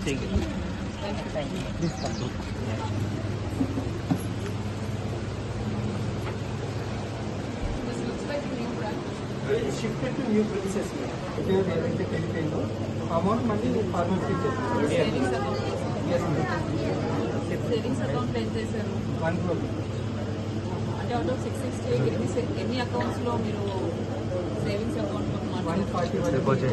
Thank you. Thank you. This comes. This looks like a new brand. Shifted to new princes ఉద్యోగం ఏదైతే వెళ్ళిపోయిందో amount మళ్ళీ ఫార్మర్స్కి ఇచ్చేస్తాం. Savings account yes savings account ఎంత చేశారు 1 crore. అంటే అవుట్ ఆఫ్ 660 ఎన్ని అకౌంట్స్ లో మీరు సేవింగ్స్ అకౌంట్ 140 వరకు Deposit.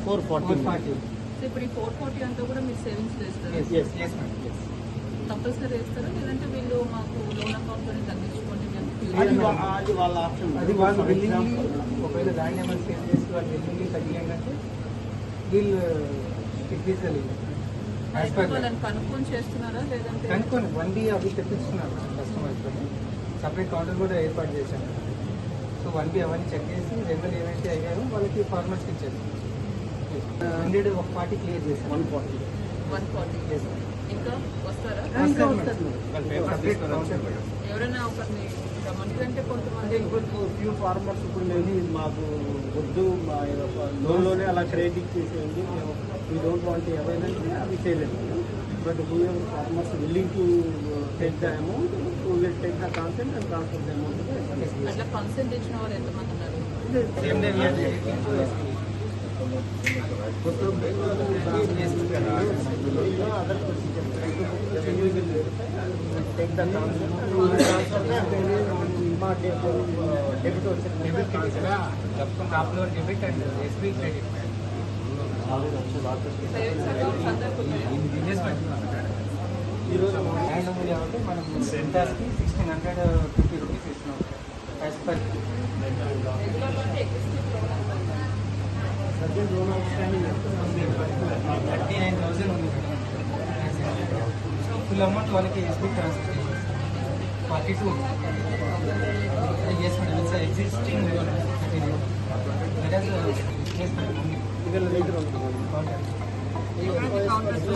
440. 440. సో ఇప్పుడు ఈ 440 అంతా కూడా మీరు సేవింగ్స్ చేస్తారు yes yes madam yes. Compulsory వేస్తారా లేదంటే వీళ్ళు మాకు లోన్ అకౌంట్ లోనే తగ్గించుకోండి అది వాళ్ళ ఆప్షన్. అది వాళ్ళు బిల్లింగ్ ఒకవేళ దాన్ని ఏమైనా సేవ్ చేసి వాళ్ళు బిల్లింగ్ తగ్గియంటే వీళ్ళు ఇప్పించాలి. వాళ్ళని కనుక్కొని చేస్తున్నారా లేదంటే కనుక్కొని 1D అవి తెప్పిస్తున్నారు కస్టమర్స్తో. సపరేట్ కౌంటర్ కూడా ఏర్పాటు చేశాను. సో 1D అవన్నీ చెక్ చేసి రెగ్యులర్ ఏవైతే అయ్యాయో వాళ్ళకి ఫార్మర్స్కి ఇచ్చారు. 140 క్లియర్ చేశాను. 140 Yes. ఇంకా వస్తారా సపరేట్ కౌంటర్. ఎవరైనా ఒకరిని రమ్మంటే కొంతమంది ఫ్యూ ఫార్మర్స్ ఇప్పుడు లేదు మాకు వద్దు మా లోన్లోనే అలా క్రెడిట్ చేసేయండి వీ డోంట్ వాంట్ ఎవరైనా అవి చేయలేదు but whoever farmers willing to take the amount who will take the consent and transfer the amount. అట్లా కన్సెంట్ ఇచ్చిన వాళ్ళు ఎంతమంది ఉన్నారు other procedure take the consent debit వచ్చింది आप लोग debit and SB credit savings accounts అందరికి ఉన్నాయా ఈరోజు హ్యాండ్ ఓవర్ కాబట్టి మనం సెంటర్స్కి 1650 రూపీస్ ఇస్తున్నాం యాజ్ పర్ రెగ్యులర్లో అంటే existing program subject loan outstanding 39,000 ఉంది. ఫుల్ అమౌంట్ వాళ్ళకి SB transfer 42. Yes, madam. It's an existing loan. It has a yes, madam. ఇక్కడ రేట్ ఉంది Okay. కౌంటర్స్